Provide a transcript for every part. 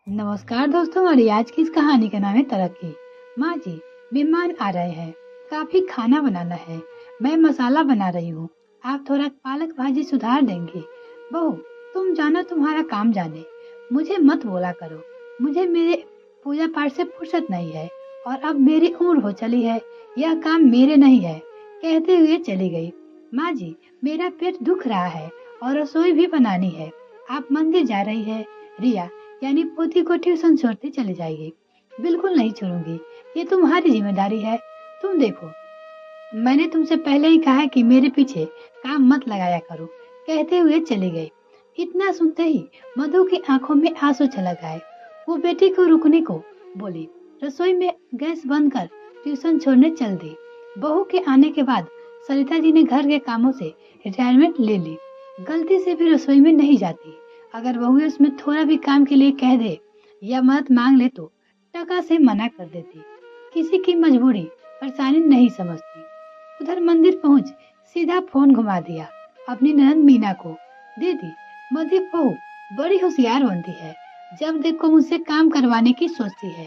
नमस्कार दोस्तों, हमारी आज की इस कहानी का नाम है तरक्की। माँ जी, मेहमान आ रहे हैं, काफी खाना बनाना है। मैं मसाला बना रही हूँ, आप थोड़ा पालक भाजी सुधार देंगे। बहू, तुम जानो तुम्हारा काम जाने, मुझे मत बोला करो। मुझे मेरे पूजा पाठ से फुर्सत नहीं है और अब मेरी उम्र हो चली है, यह काम मेरे नहीं है, कहते हुए चली गई। माँ जी, मेरा पेट दुख रहा है और रसोई भी बनानी है। आप मंदिर जा रही है। रिया, यानी पोती को ट्यूशन छोड़ते चले जाएगी। बिल्कुल नहीं छोड़ूंगी, ये तुम्हारी जिम्मेदारी है। तुम देखो, मैंने तुमसे पहले ही कहा है कि मेरे पीछे काम मत लगाया करो, कहते हुए चली गई। इतना सुनते ही मधु की आंखों में आंसू छलक आए। वो बेटी को रुकने को बोली, रसोई में गैस बंद कर ट्यूशन छोड़ने चल दी। बहू के आने के बाद सरिता जी ने घर के कामों से रिटायरमेंट ले ली। गलती से भी रसोई में नहीं जाती। अगर बहू उसमें थोड़ा भी काम के लिए कह दे या मदद मांग ले तो टका से मना कर देती। किसी की मजबूरी परेशानी नहीं समझती। उधर मंदिर पहुंच सीधा फोन घुमा दिया अपनी ननद मीना को। दीदी, मधी बहू बड़ी होशियार बनती है, जब देखो मुझसे काम करवाने की सोचती है।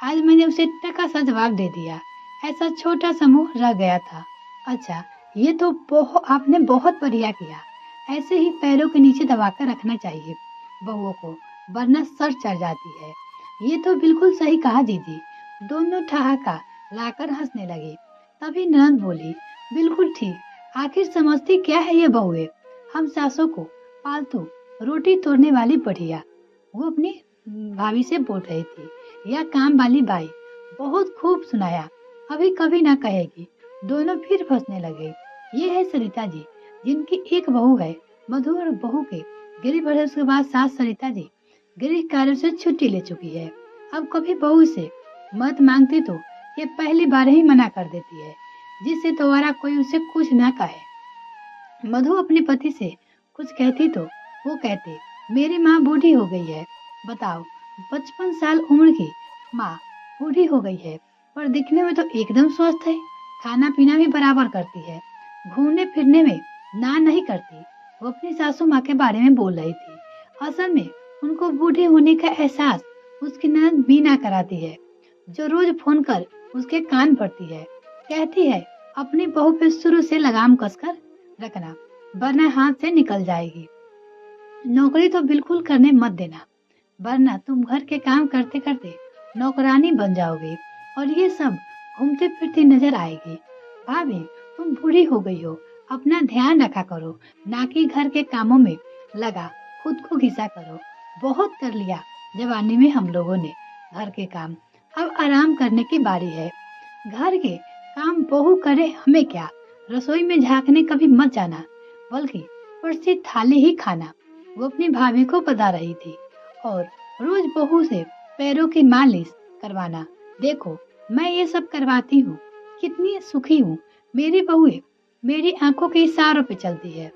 आज मैंने उसे टका सा जवाब दे दिया। ऐसा छोटा समूह रह गया था। अच्छा, ये तो आपने बहुत बढ़िया किया। ऐसे ही पैरों के नीचे दबाकर रखना चाहिए बहुओं को, वरना सर चढ़ जाती है। ये तो बिल्कुल सही कहा दीदी। दोनों ठहाका लाकर हंसने लगे। तभी ननद बोली, बिल्कुल ठीक, आखिर समझती क्या है ये बहुए। हम सासों को पालतू रोटी तोड़ने वाली बढ़िया। वो अपनी भाभी से बोल रही थी, या काम वाली बाई। बहुत खूब सुनाया, अभी कभी ना कहेगी। दोनों फिर फंसने लगे। ये है सरिता जी, जिनकी एक बहू है। मधु और बहू के गृह प्रवेश के बाद सास सरिता जी गृह कार्य से छुट्टी ले चुकी है। अब कभी बहू से मत मांगती तो ये पहली बार ही मना कर देती है, जिससे दोबारा कोई उसे कुछ ना कहे। मधु अपने पति से कुछ कहती तो वो कहते, मेरी माँ बूढ़ी हो गई है। बताओ, 55 साल उम्र की माँ बूढ़ी हो गई है, पर दिखने में तो एकदम स्वस्थ है। खाना पीना भी बराबर करती है, घूमने फिरने में ना नहीं करती। वो अपनी सासू माँ के बारे में बोल रही थी। असल में उनको बूढ़े होने का एहसास उसकी ननद मीना कराती है, जो रोज फोन कर उसके कान भरती है। कहती है, अपनी बहू पे शुरू से लगाम कसकर रखना, वरना हाथ से निकल जाएगी। नौकरी तो बिल्कुल करने मत देना, वरना तुम घर के काम करते करते नौकरानी बन जाओगे और ये सब घूमती फिरती नजर आएगी। भाभी, तुम बूढ़ी हो गई हो, अपना ध्यान रखा करो, ना कि घर के कामों में लगा खुद को घिसा करो। बहुत कर लिया जवानी में हम लोगों ने घर के काम, अब आराम करने की बारी है। घर के काम बहू करे, हमें क्या। रसोई में झांकने कभी मत जाना, बल्कि परसी थाली ही खाना। वो अपनी भाभी को बता रही थी। और रोज बहू से पैरों की मालिश करवाना। देखो, मैं ये सब करवाती हूँ, कितनी सुखी हूँ। मेरी बहुएं मेरी आंखों के इशारों पे चलती है।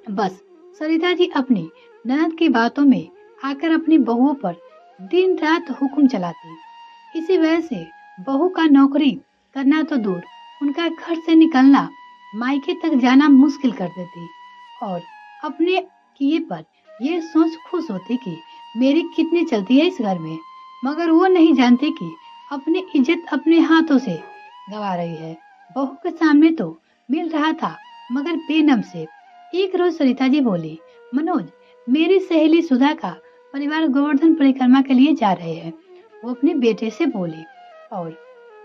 बस सरिता जी अपनी ननद की बातों में आकर अपनी बहुओं पर दिन रात हुक्म चलाती। इसी वजह से बहू का नौकरी करना तो दूर, उनका घर से निकलना, मायके तक जाना मुश्किल कर देती। और अपने किए पर ये सोच खुश होती कि मेरी कितनी चलती है इस घर में। मगर वो नहीं जानती कि अपनी इज्जत अपने हाथों से गवा रही है। बहू के सामने तो मिल रहा था, मगर बेनम से। एक रोज सरिता जी बोली, मनोज, मेरी सहेली सुधा का परिवार गोवर्धन परिक्रमा के लिए जा रहे हैं। वो अपने बेटे से बोली, और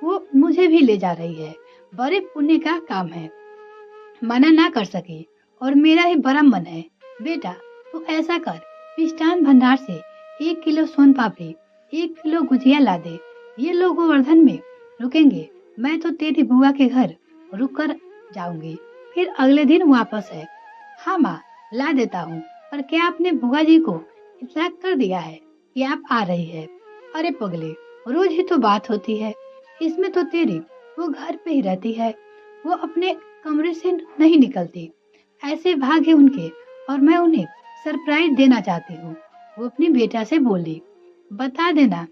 वो मुझे भी ले जा रही है। बड़े पुण्य का काम है, मना ना कर सकी। और मेरा ही बड़ा मन है। बेटा, तू ऐसा कर, मिष्ठान भंडार से 1 किलो सोन पापड़ी, 1 किलो गुजिया ला दे। ये लोग गोवर्धन में रुकेंगे, मैं तो तेरी बुआ के घर रुक कर जाऊंगी, फिर अगले दिन वापस है। हाँ माँ, ला देता हूँ, पर क्या आपने बुआ जी को इतला कर दिया है कि आप आ रही है? अरे पगले, रोज ही तो बात होती है, इसमें तो तेरी वो घर पे ही रहती है, वो अपने कमरे से नहीं निकलती। ऐसे भाग्य उनके, और मैं उन्हें सरप्राइज देना चाहती हूँ। वो अपनी बेटा से बोली, बता देना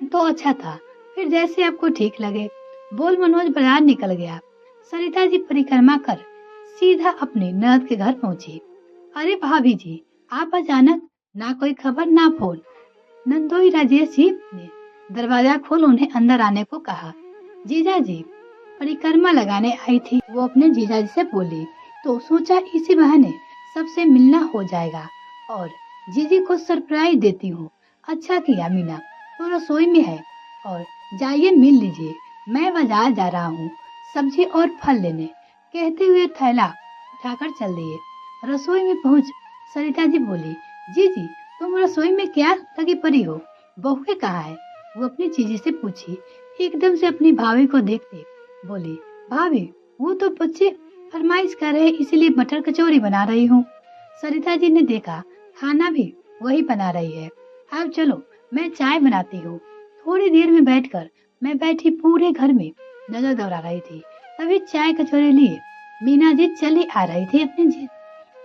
तो अच्छा था, फिर जैसे आपको ठीक लगे। बोल मनोज बाजार निकल गया। सरिता जी परिक्रमा कर सीधा अपनी ननद के घर पहुंची। अरे भाभी जी, आप अचानक, ना कोई खबर ना फोन, नंदोई राजेश जी ने दरवाजा खोल उन्हें अंदर आने को कहा। जीजा जी परिक्रमा लगाने आई थी, वो अपने जीजा जी से बोली, तो सोचा इसी बहाने सबसे मिलना हो जाएगा और जीजी को सरप्राइज देती हूँ। अच्छा किया मीना, तो रसोई में है और जाइए मिल लीजिए, मैं बाजार जा रहा हूँ सब्जी और फल लेने, कहते हुए थैला उठाकर चल दिए। रसोई में पहुँच सरिता जी बोली, जीजी तुम रसोई में क्या लगी पड़ी हो, बहुएं कहाँ है? वो अपनी जीजी से पूछी। एकदम से अपनी भाभी को देखते बोली, भाभी वो तो बच्चे फरमाइश कर रहे इसलिए मटर कचौरी बना रही हूँ। सरिता जी ने देखा खाना भी वही बना रही है, अब चलो मैं चाय बनाती हूँ। थोड़ी देर में बैठकर मैं बैठी पूरे घर में नजर दौड़ा रही थी, तभी चाय कचौरी लिए मीना जी चली आ रही थी अपनी जी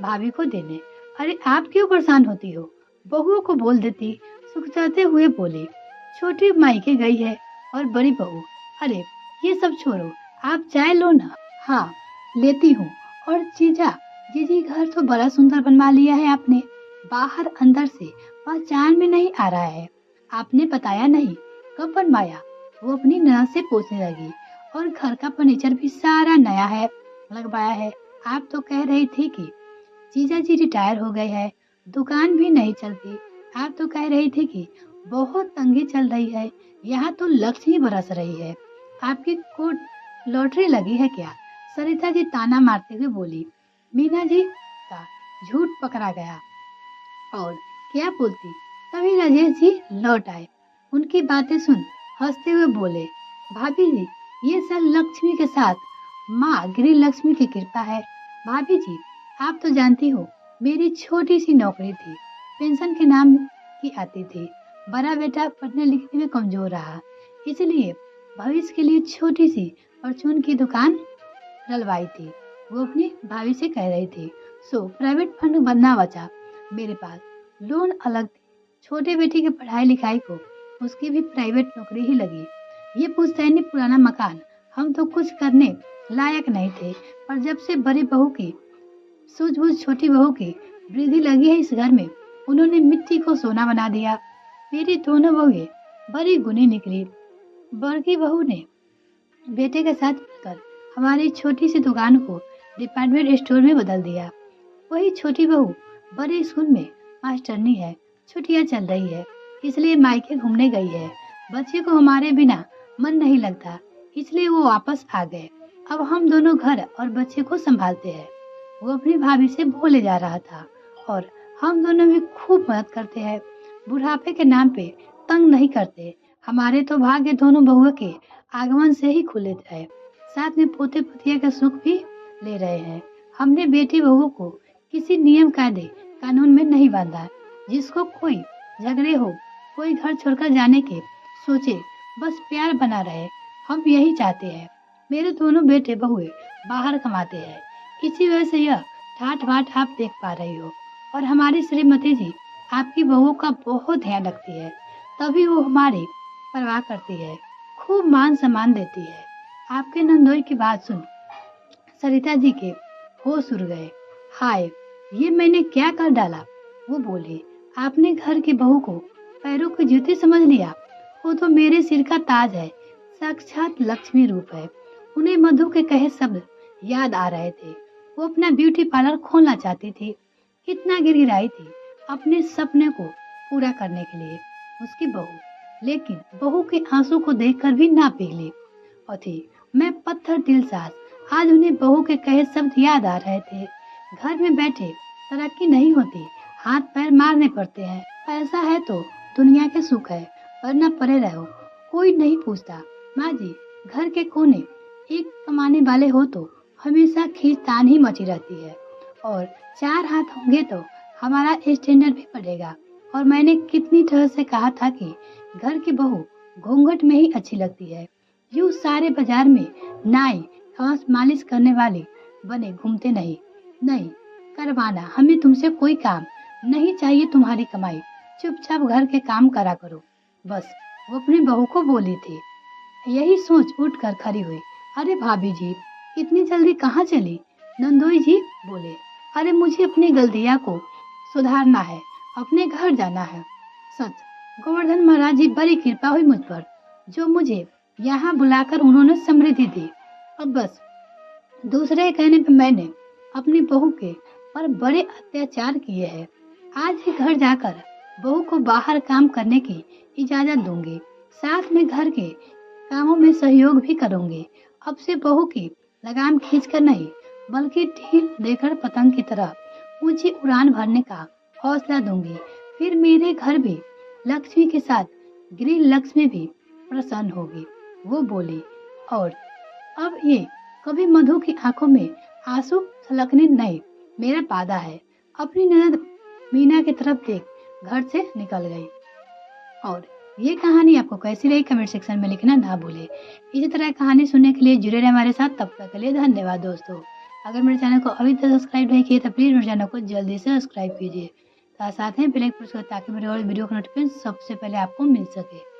भाभी को देने। अरे आप क्यों परेशान होती हो, बहुओं को बोल देती, सुखचाते हुए बोली, छोटी मायके गई है और बड़ी बहू, अरे ये सब छोड़ो, आप चाय लो ना। हाँ लेती हूँ। और जीजा जीजी घर तो बड़ा सुंदर बनवा लिया है आपने, बाहर अंदर से पहचान में नहीं आ रहा है, आपने बताया नहीं कब बनवाया? वो अपनी ननद से पूछने लगी। और घर का फर्नीचर भी सारा नया है लगवाया है। आप तो कह रही थी कि जीजा जी रिटायर हो गए हैं, दुकान भी नहीं चलती। आप तो कह रही थी कि बहुत तंगी चल रही है, यहाँ तो लक्ष्मी बरस रही है, आपकी कोट लॉटरी लगी है क्या? सरिता जी ताना मारते हुए बोली। मीना जी का झूठ पकड़ा गया और क्या बोलती, तभी राजेश जी लौट आए। उनकी बातें सुन हंसते हुए बोले, भाभी जी ये सब लक्ष्मी के साथ माँ गिरी लक्ष्मी की कृपा है। भाभी जी आप तो जानती हो मेरी छोटी सी नौकरी थी, पेंशन के नाम की आती थी। बड़ा बेटा पढ़ने लिखने में कमजोर रहा, इसलिए भविष्य के लिए छोटी सी परचून की दुकान डलवाई थी। वो अपनी भाभी से कह रही थी, सो प्राइवेट फंड बनना बचा मेरे पास, लोन अलग थी। छोटे बेटी की पढ़ाई लिखाई को उसकी भी प्राइवेट नौकरी ही लगी। ये पुश्तैनी पुराना मकान हम तो कुछ करने लायक नहीं थे, पर जब से बड़ी बहू की सूझबूझ छोटी बहू की वृद्धि लगी है इस घर में, उन्होंने मिट्टी को सोना बना दिया। मेरी दोनों बहुएं बड़ी गुणी निकली। बड़की बहू ने बेटे के साथ मिलकर हमारी छोटी सी दुकान को डिपार्टमेंट स्टोर में बदल दिया। वही छोटी बहू बड़े स्कूल में मास्टरनी है, छुट्टियां चल रही है इसलिए मायके घूमने गई है। बच्चे को हमारे बिना मन नहीं लगता, इसलिए वो वापस आ गए। अब हम दोनों घर और बच्चे को संभालते हैं। वो अपनी भाभी से बोले जा रहा था और हम दोनों भी खूब मदद करते हैं, बुढ़ापे के नाम पे तंग नहीं करते। हमारे तो भाग्य दोनों बहुओं के आगमन से ही खुले थे, साथ में पोते पोतिया का सुख भी ले रहे हैं। हमने बेटी बहू को किसी नियम कायदे कानून में नहीं बांधा, जिसको कोई झगड़े हो, कोई घर छोड़कर जाने के सोचे, बस प्यार बना रहे, हम यही चाहते हैं। मेरे दोनों बेटे बहुए बाहर कमाते हैं, इसी वजह से यह ठाट बाट आप देख पा रही हो। और हमारी श्रीमती जी आपकी बहू का बहुत ध्यान रखती है, तभी वो हमारी परवाह करती है, खूब मान सम्मान देती है। आपके नंदोई की बात सुन सरिता जी के होश उड़ गए। हाय ये मैंने क्या कर डाला? वो बोली, आपने घर की बहू को पैरों की जूती समझ लिया? वो तो मेरे सिर का ताज है, साक्षात लक्ष्मी रूप है। उन्हें मधु के कहे शब्द याद आ रहे थे। वो अपना ब्यूटी पार्लर खोलना चाहती थी, कितना गिड़गिड़ाई थी अपने सपने को पूरा करने के लिए उसकी बहू, लेकिन बहू के आंसू को देखकर भी ना पिघली और थी। मैं पत्थर दिल सास, आज उन्हें बहू के कहे शब्द याद आ रहे थे। घर में बैठे तरक्की नहीं होती, हाथ पैर मारने पड़ते हैं। पैसा है तो दुनिया के सुख है, वरना पड़े रहो, कोई नहीं पूछता। माँ जी घर के कोने एक कमाने वाले हो तो हमेशा खींचतान ही मची रहती है, और चार हाथ होंगे तो हमारा स्टैंडर्ड भी बढ़ेगा। और मैंने कितनी तरह से कहा था कि घर की बहू घूंघट में ही अच्छी लगती है, यूँ सारे बाजार में नाई घास मालिश करने वाली बने घूमते नहीं। नहीं करवाना, हमें तुमसे कोई काम नहीं चाहिए, तुम्हारी कमाई, चुपचाप घर के काम करा करो बस। वो अपनी बहू को बोली थी। यही सोच उठ कर खड़ी हुई। अरे भाभी जी इतनी जल्दी कहाँ चली? नंदोई जी बोले, अरे मुझे अपनी गलतियाँ को सुधारना है, अपने घर जाना है। सच गोवर्धन महाराज जी बड़ी कृपा हुई मुझ पर, जो मुझे यहाँ बुलाकर उन्होंने समृद्धि दी। अब बस दूसरे के कहने पे मैंने अपनी बहू के पर बड़े अत्याचार किए हैं। आज ही घर जाकर बहू को बाहर काम करने की इजाजत दूंगी, साथ में घर के कामों में सहयोग भी करूंगी। अब से बहू की लगाम खींचकर नहीं, बल्कि ढील देकर पतंग की तरह ऊंची उड़ान भरने का हौसला दूंगी। फिर मेरे घर भी लक्ष्मी के साथ गृह लक्ष्मी भी प्रसन्न होगी। वो बोली, और अब ये कभी मधु की आंखों में आंसू छलकने नहीं, मेरा वादा है। अपनी ननद मीना की तरफ देख घर से निकल गई। और ये कहानी आपको कैसी रही कमेंट सेक्शन में लिखना ना भूले। इसी तरह कहानी सुनने के लिए जुड़े रहे हमारे साथ। तब तक के लिए धन्यवाद दोस्तों। अगर मेरे चैनल को अभी तक सब्सक्राइब नहीं किए तो प्लीज मेरे चैनल को जल्दी से सब्सक्राइब कीजिए, साथ में बेल आइकन प्रेस करें ताकि मेरे और वीडियो का नोटिफिकेशन सबसे पहले आपको मिल सके।